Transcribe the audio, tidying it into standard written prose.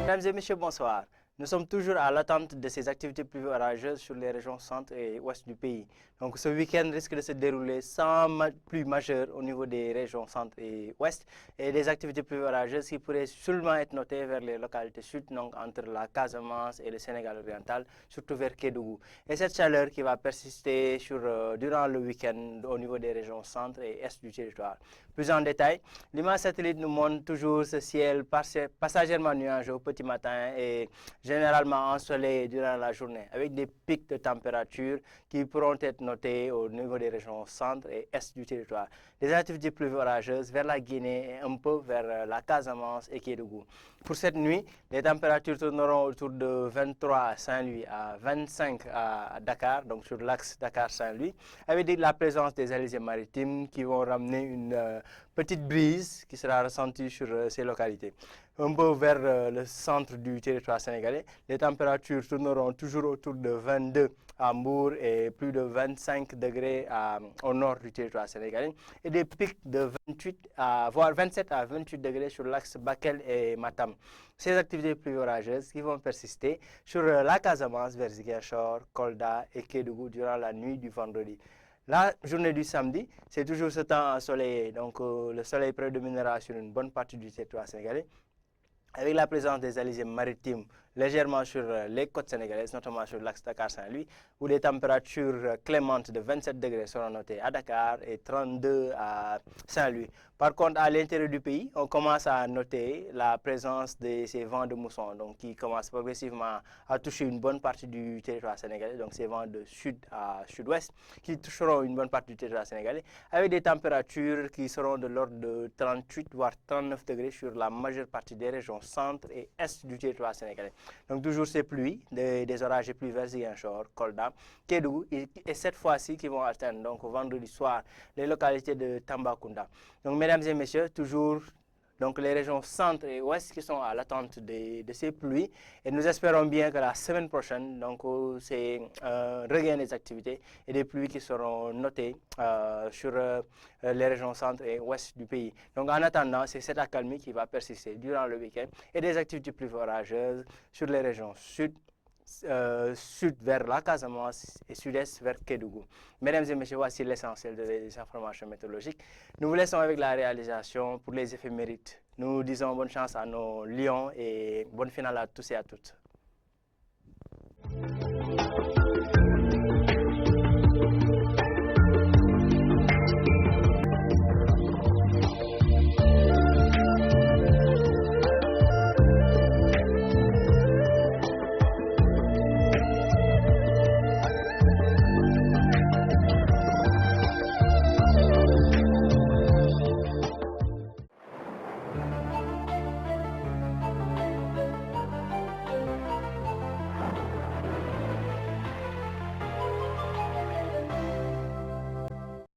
Mesdames et messieurs, bonsoir. Nous sommes toujours à l'attente de ces activités pluvieuses orageuses sur les régions centre et ouest du pays. Donc ce week-end risque de se dérouler sans pluie majeure au niveau des régions centre et ouest et des activités pluvieuses orageuses qui pourraient seulement être notées vers les localités sud, donc entre la Casamance et le Sénégal oriental, surtout vers Kédougou. Et cette chaleur qui va persister durant le week-end au niveau des régions centre et est du territoire. Plus en détail, l'image satellite nous montre toujours ce ciel passagèrement nuageux au petit matin et généralement ensoleillé durant la journée, avec des pics de température qui pourront être notés au niveau des régions centre et est du territoire. Des activités pluvieuses orageuses vers la Guinée et un peu vers la Casamance et Kédougou. Pour cette nuit, les températures tourneront autour de 23 à Saint-Louis, à 25 à Dakar, donc sur l'axe Dakar-Saint-Louis, avec la présence des alizés maritimes qui vont ramener une petite brise qui sera ressentie sur ces localités. Un peu vers le centre du territoire sénégalais, les températures tourneront toujours autour de 22 à Mbour et plus de 25 degrés au nord du territoire sénégalais et des pics de 28 voire 27 à 28 degrés sur l'axe Bakel et Matam. Ces activités pluvieuses orageuses qui vont persister sur la Casamance vers Ziguinchor, Kolda et Kédougou durant la nuit du vendredi. La journée du samedi, c'est toujours ce temps ensoleillé, donc le soleil prédominera sur une bonne partie du territoire sénégalais, avec la présence des alizés maritimes légèrement sur les côtes sénégalaises, notamment sur l'axe Dakar-Saint-Louis, où les températures clémentes de 27 degrés seront notées à Dakar et 32 à Saint-Louis. Par contre, à l'intérieur du pays, on commence à noter la présence de ces vents de mousson, donc qui commencent progressivement à toucher une bonne partie du territoire sénégalais, donc ces vents de sud à sud-ouest, qui toucheront une bonne partie du territoire sénégalais, avec des températures qui seront de l'ordre de 38 voire 39 degrés sur la majeure partie des régions centre et est du territoire sénégalais. Donc toujours ces pluies, des orages et pluies vers Ziguinchor, Kolda, Kédougou, et cette fois-ci qui vont atteindre donc vendredi soir les localités de Tambacounda. Donc mesdames et messieurs, toujours donc les régions centre et ouest qui sont à l'attente de ces pluies. Et nous espérons bien que la semaine prochaine, donc c'est un regain des activités et des pluies qui seront notées sur les régions centre et ouest du pays. Donc en attendant, c'est cette accalmie qui va persister durant le week-end et des activités plus orageuses sur les régions sud, sud vers la Casamance et sud-est vers Kédougou. Mesdames et messieurs, voici l'essentiel des informations météorologiques. Nous vous laissons avec la réalisation pour les éphémérides. Nous disons bonne chance à nos lions et bonne finale à tous et à toutes.